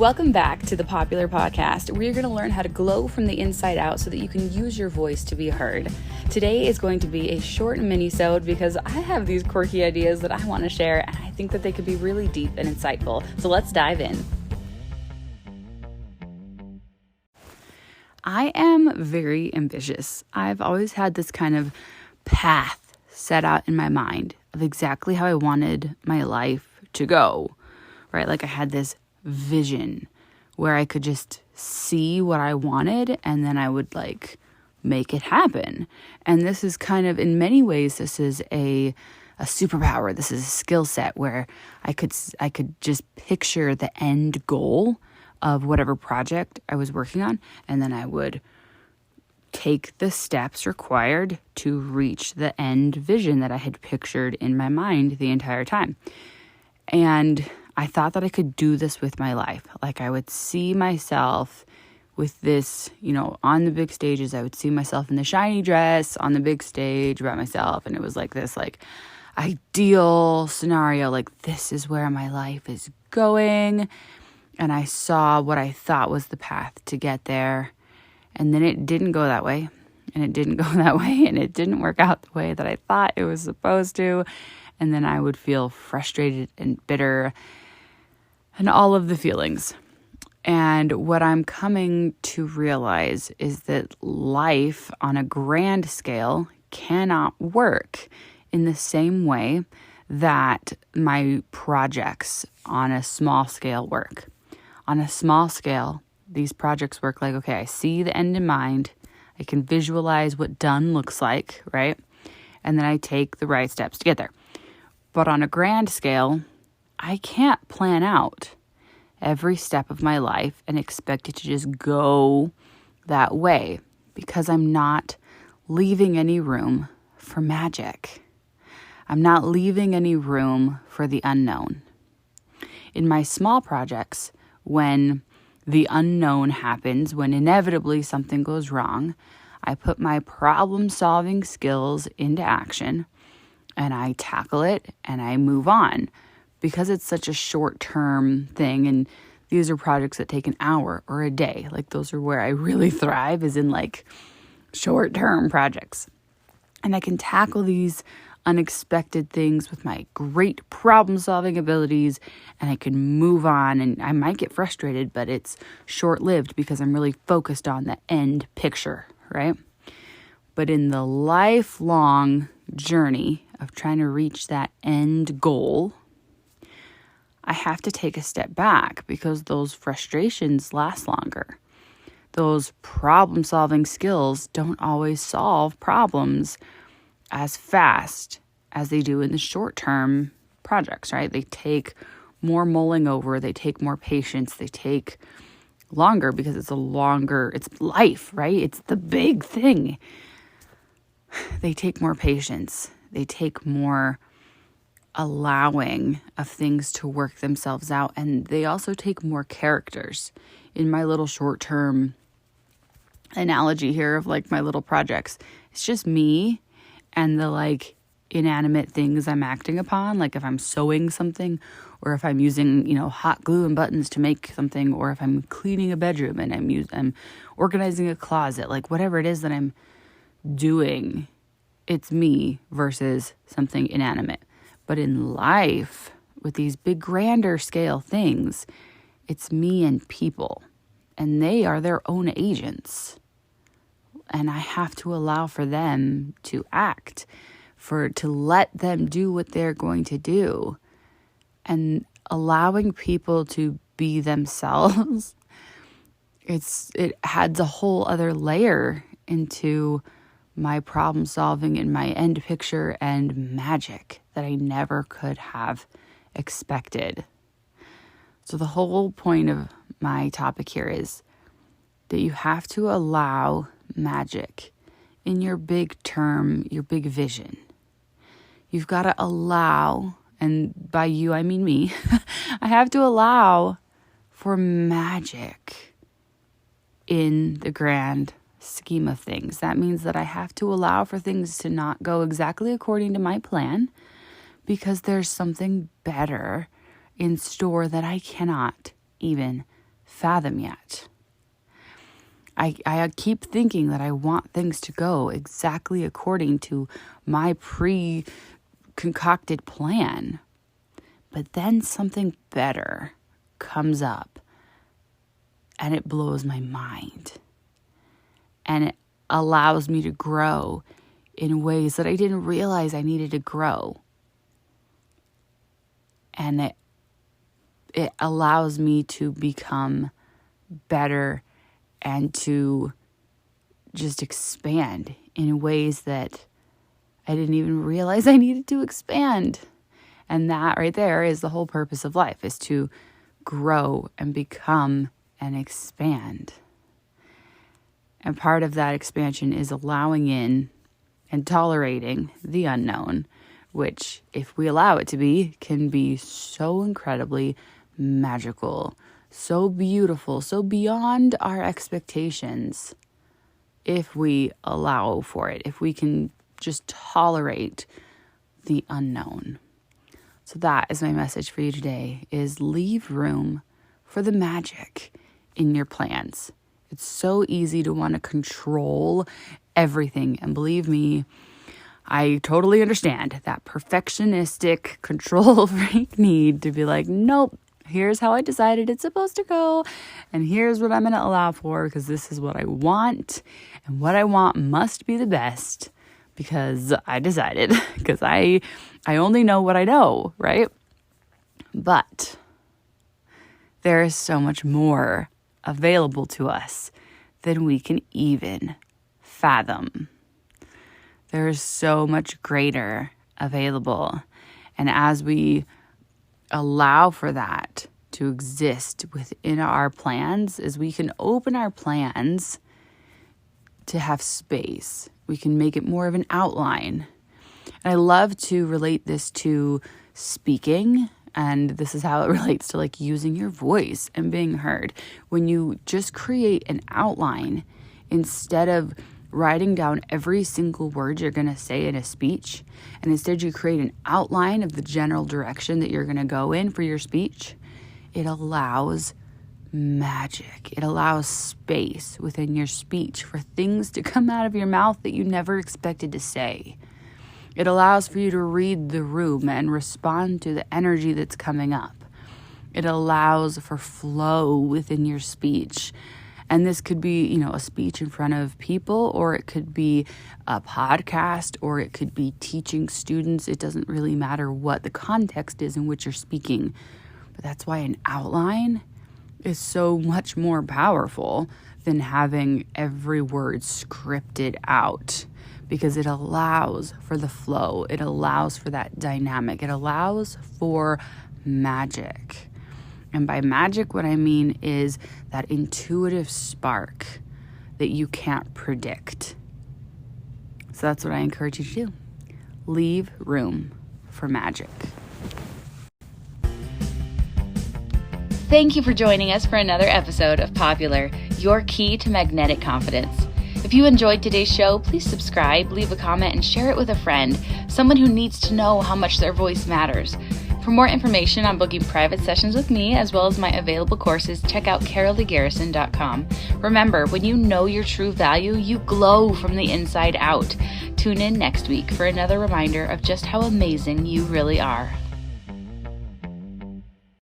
Welcome back to the popular podcast, where you're going to learn how to glow from the inside out so that you can use your voice to be heard. Today is going to be a short minisode because I have these quirky ideas that I want to share, and I think that they could be really deep and insightful. So let's dive in. I am very ambitious. I've always had this kind of path set out in my mind of exactly how I wanted my life to go, right? Like I had this vision where I could just see what I wanted and then I would make it happen. And this is kind of, in many ways, this is a superpower. This is a skill set where I could just picture the end goal of whatever project I was working on, and then I would take the steps required to reach the end vision that I had pictured in my mind the entire time. And I thought that I could do this with my life. Like I would see myself with this, on the big stages. I would see myself in the shiny dress on the big stage by myself. And it was like this ideal scenario, like this is where my life is going. And I saw what I thought was the path to get there. And then it didn't go that way. And it didn't go that way. And it didn't work out the way that I thought it was supposed to. And then I would feel frustrated and bitter and all of the feelings. And what I'm coming to realize is that life on a grand scale cannot work in the same way that my projects on a small scale work. On a small scale, these projects work like, okay, I see the end in mind. I can visualize what done looks like, right? And then I take the right steps to get there. But on a grand scale, I can't plan out every step of my life and expect it to just go that way because I'm not leaving any room for magic. I'm not leaving any room for the unknown. In my small projects, when the unknown happens, when inevitably something goes wrong, I put my problem-solving skills into action and I tackle it and I move on because it's such a short-term thing. And these are projects that take an hour or a day. Like those are where I really thrive, is in short-term projects. And I can tackle these unexpected things with my great problem-solving abilities, and I can move on. And I might get frustrated, but it's short-lived because I'm really focused on the end picture, right? But in the lifelong journey of trying to reach that end goal, I have to take a step back because those frustrations last longer. Those problem-solving skills don't always solve problems as fast as they do in the short-term projects, right? They take more mulling over, they take more patience, they take longer because it's life, right? It's the big thing. They take more patience. They take more allowing of things to work themselves out. And they also take more characters. In my little short-term analogy here of my little projects, it's just me and the inanimate things I'm acting upon. Like if I'm sewing something, or if I'm using, hot glue and buttons to make something, or if I'm cleaning a bedroom and I'm organizing a closet, whatever it is that I'm doing, it's me versus something inanimate. But in life, with these big grander scale things, it's me and people, and they are their own agents. And I have to allow for them to act, to let them do what they're going to do. And allowing people to be themselves, it adds a whole other layer into my problem solving and my end picture and magic that I never could have expected. So the whole point of my topic here is that you have to allow magic in your big term, your big vision. You've got to allow, and by you I mean me, I have to allow for magic in the grand scheme of things. That means that I have to allow for things to not go exactly according to my plan because there's something better in store that I cannot even fathom yet. I keep thinking that I want things to go exactly according to my pre-concocted plan. But then something better comes up and it blows my mind. And it allows me to grow in ways that I didn't realize I needed to grow. And it allows me to become better and to just expand in ways that I didn't even realize I needed to expand. And that right there is the whole purpose of life, is to grow and become and expand. And part of that expansion is allowing in and tolerating the unknown, which, if we allow it to be, can be so incredibly magical, so beautiful, so beyond our expectations, if we allow for it, if we can just tolerate the unknown. So that is my message for you today, is leave room for the magic in your plans. It's so easy to want to control everything. And believe me, I totally understand that perfectionistic control freak need to be like, nope, here's how I decided it's supposed to go. And here's what I'm going to allow for, because this is what I want. And what I want must be the best because I decided, because I only know what I know, right? But there is so much more available to us than we can even fathom. There is so much greater available. And as we allow for that to exist within our plans, as we can open our plans to have space, we can make it more of an outline. And I love to relate this to speaking. And this is how it relates to like using your voice and being heard. When you just create an outline instead of writing down every single word you're going to say in a speech, and instead you create an outline of the general direction that you're going to go in for your speech, it allows magic. It allows space within your speech for things to come out of your mouth that you never expected to say. It allows for you to read the room and respond to the energy that's coming up. It allows for flow within your speech. And this could be, a speech in front of people, or it could be a podcast, or it could be teaching students. It doesn't really matter what the context is in which you're speaking. But that's why an outline is so much more powerful than having every word scripted out, because it allows for the flow. It allows for that dynamic. It allows for magic. And by magic, what I mean is that intuitive spark that you can't predict. So that's what I encourage you to do. Leave room for magic. Thank you for joining us for another episode of Popular, your key to magnetic confidence. If you enjoyed today's show, please subscribe, leave a comment, and share it with a friend, someone who needs to know how much their voice matters. For more information on booking private sessions with me, as well as my available courses, check out caroldegarrison.com. Remember, when you know your true value, you glow from the inside out. Tune in next week for another reminder of just how amazing you really are.